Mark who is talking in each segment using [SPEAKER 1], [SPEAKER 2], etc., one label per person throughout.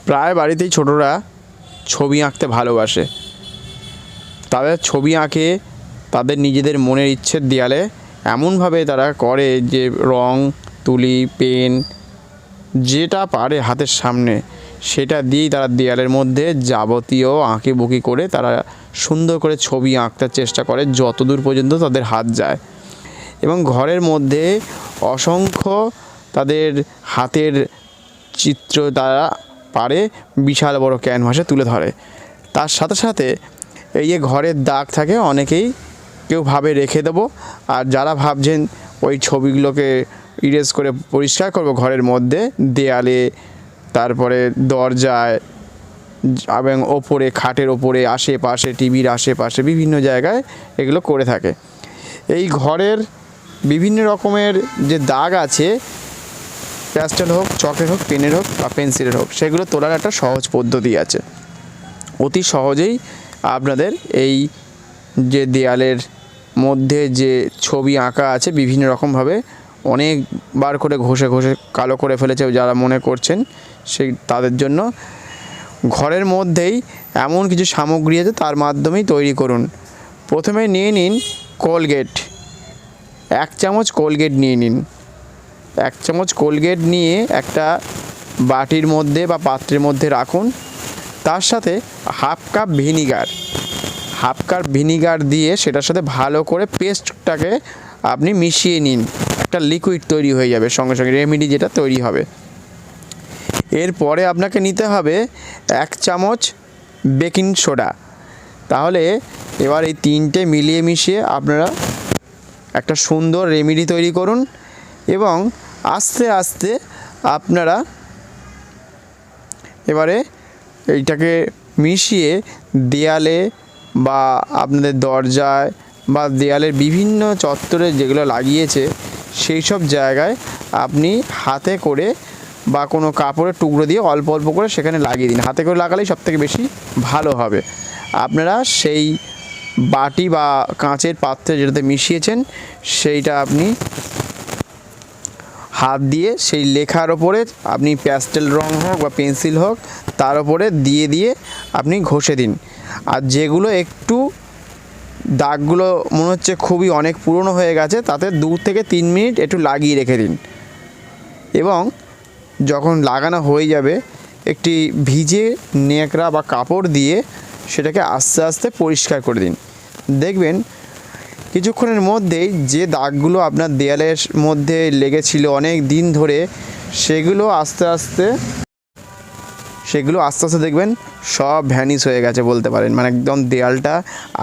[SPEAKER 1] প্রায় বাড়িতেই ছোটরা ছবি আঁকতে ভালোবাসে। তাদের ছবি আঁকে তাদের নিজেদের মনের ইচ্ছের দেয়ালে এমনভাবে তারা করে যে রং, তুলি, পেন যেটা পারে হাতের সামনে সেটা দিয়েই তারা দেয়ালের মধ্যে যাবতীয় আঁকিবুকি করে তারা সুন্দর করে ছবি আঁকতে চেষ্টা করে যতদূর পর্যন্ত তাদের হাত যায়। এবং ঘরের মধ্যে অসংখ্য তাদের হাতের চিত্র তারা পারে বিশাল বড় ক্যানভাসে তুলে ধরে। তার সাথে সাথে এই যে ঘরের দাগ থাকে, অনেকেই কেউ ভাবে রেখে দেবো, আর যারা ভাবছেন ওই ছবিগুলোকে ইরেজ করে পরিষ্কার করবো ঘরের মধ্যে, দেয়ালে, তারপরে দরজায় এবং ওপরে, খাটের ওপরে, আশেপাশে, টিভির আশেপাশে বিভিন্ন জায়গায় এগুলো করে থাকে। এই ঘরের বিভিন্ন রকমের যে দাগ আছে, প্যাস্টেল হোক, চকের হোক, পেনের হোক বা পেন্সিলের হোক, সেগুলো তোলার একটা সহজ পদ্ধতি আছে। অতি সহজেই আপনাদের এই যে দেয়ালের মধ্যে যে ছবি আঁকা আছে বিভিন্ন রকমভাবে অনেকবার করে ঘষে ঘষে কালো করে ফেলেছে যারা মনে করছেন, সেই তাদের জন্য ঘরের মধ্যেই এমন কিছু সামগ্রী আছে তার মাধ্যমেই তৈরি করুন। প্রথমে নিয়ে নিন কোলগেট, 1 চামচ কোলগেট নিয়ে নিন। 1 চামচ কোলগেট নিয়ে একটা বাটির মধ্যে বা পাত্রের মধ্যে রাখুন। তার সাথে হাফ কাপ ভিনিগার দিয়ে সেটার সাথে ভালো করে পেস্টটাকে আপনি মিশিয়ে নিন। একটা লিকুইড তৈরি হয়ে যাবে, সঙ্গে সঙ্গে রেমেডি যেটা তৈরি হবে। এরপরে আপনাকে নিতে হবে 1 চামচ বেকিং সোডা। তাহলে এবার এই 3টে মিলিয়ে মিশিয়ে আপনারা একটা সুন্দর রেমেডি তৈরি করুন এবং আস্তে আস্তে আপনারা এবারে এইটাকে মিশিয়ে দেয়ালে বা আপনাদের দরজায় বা দেয়ালের বিভিন্ন চত্বরে যেগুলো লাগিয়েছে সেই সব জায়গায় আপনি হাতে করে বা কোনো কাপড়ের টুকরো দিয়ে অল্প অল্প করে সেখানে লাগিয়ে দিন। হাতে করে লাগালেই সবথেকে বেশি ভালো হবে। আপনারা সেই বাটি বা কাঁচের পাত্রে যেটাতে মিশিয়েছেন সেইটা আপনি হাত দিয়ে সেই লেখার ওপরে আপনি প্যাস্টেল রং হোক বা পেন্সিল হোক তার ওপরে দিয়ে আপনি ঘষে দিন। আর যেগুলো একটু দাগগুলো মনে হচ্ছে খুবই অনেক পুরনো হয়ে গেছে, তাতে 2 থেকে 3 মিনিট একটু লাগিয়ে রেখে দিন। এবং যখন লাগানো হয়ে যাবে একটি ভিজে ন্যাকড়া বা কাপড় দিয়ে সেটাকে আস্তে আস্তে পরিষ্কার করে দিন। দেখবেন কিছুক্ষণের মধ্যেই যে দাগগুলো আপনার দেয়ালের মধ্যে লেগেছিল অনেক দিন ধরে, সেগুলো আস্তে আস্তে দেখবেন সব ভ্যানিশ হয়ে গেছে বলতে পারেন। মানে একদম দেয়ালটা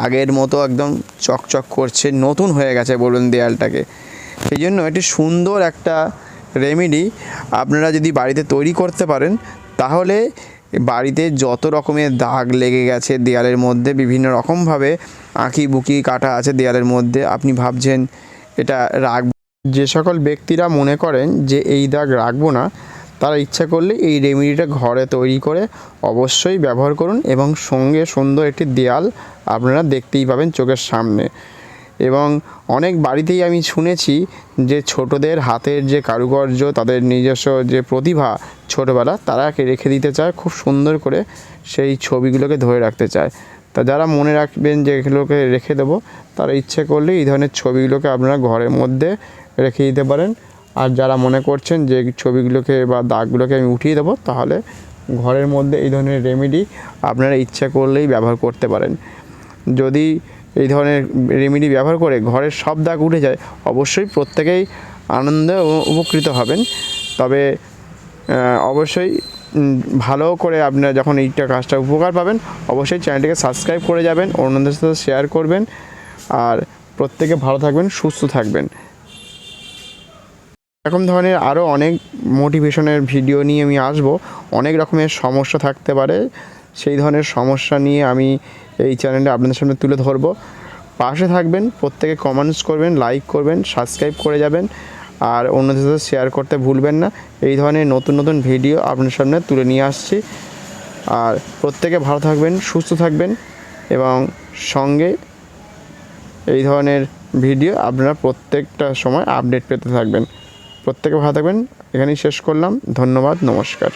[SPEAKER 1] আগের মতো একদম চকচক করছে, নতুন হয়ে গেছে বলুন দেয়ালটাকে। সেই জন্য এটি সুন্দর একটা রেমেডি আপনারা যদি বাড়িতে তৈরি করতে পারেন, তাহলে বাড়িতে যত রকমের দাগ লেগে গেছে দেয়ালের মধ্যে, বিভিন্ন রকমভাবে আঁকিবুকি কাটা আছে দেয়ালের মধ্যে, আপনি ভাবছেন এটা রাখব, যে সকল ব্যক্তিরা মনে করেন যে এই দাগ রাখবো না, তারা ইচ্ছা করলে এই রেমেডিটা ঘরে তৈরি করে অবশ্যই ব্যবহার করুন এবং সঙ্গে সুন্দর একটি দেয়াল আপনারা দেখতেই পাবেন চোখের সামনে। এবং অনেক বাড়িতেই আমি শুনেছি যে ছোটদের হাতের যে কারুকার্য, তাদের নিজস্ব যে প্রতিভা ছোটোবেলা, তারা রেখে দিতে চায় খুব সুন্দর করে, সেই ছবিগুলোকে ধরে রাখতে চায়। তা যারা মনে রাখবেন যে এগুলোকে রেখে দেবো, তারা ইচ্ছে করলে এই ধরনের ছবিগুলোকে আপনারা ঘরের মধ্যে রেখে দিতে পারেন। আর যারা মনে করছেন যে ছবিগুলোকে বা দাগগুলোকে আমি উঠিয়ে দেবো, তাহলে ঘরের মধ্যে এই ধরনের রেমেডি আপনারা ইচ্ছা করলেই ব্যবহার করতে পারেন। যদি এই ধরনের রেমেডি ব্যবহার করে ঘরের সব দাগ উঠে যায়, অবশ্যই প্রত্যেকেই আনন্দে উপকৃত হবেন। তবে অবশ্যই ভালো করে আপনারা যখন এইটা কাজটা উপকার পাবেন, অবশ্যই চ্যানেলটিকে সাবস্ক্রাইব করে যাবেন, অন্যদের সাথে শেয়ার করবেন। আর প্রত্যেকে ভালো থাকবেন, সুস্থ থাকবেন। এরকম ধরনের আরও অনেক মোটিভেশনের ভিডিও নিয়ে আমি আসবো। অনেক রকমের সমস্যা থাকতে পারে, সেই ধরনের সমস্যা নিয়ে আমি এই চ্যানেলে আপনাদের সামনে তুলে ধরবো। পাশে থাকবেন, প্রত্যেকে কমেন্টস করবেন, লাইক করবেন, সাবস্ক্রাইব করে যাবেন, আর অন্যদের সাথে শেয়ার করতে ভুলবেন না। এই ধরনের নতুন নতুন ভিডিও আপনার সামনে তুলে নিয়ে আসছি। আর প্রত্যেকে ভালো থাকবেন, সুস্থ থাকবেন এবং সঙ্গে এই ধরনের ভিডিও আপনারা প্রত্যেকটা সময় আপডেট পেতে থাকবেন। প্রত্যেকে ভালো থাকবেন। এখানেই শেষ করলাম। ধন্যবাদ, নমস্কার।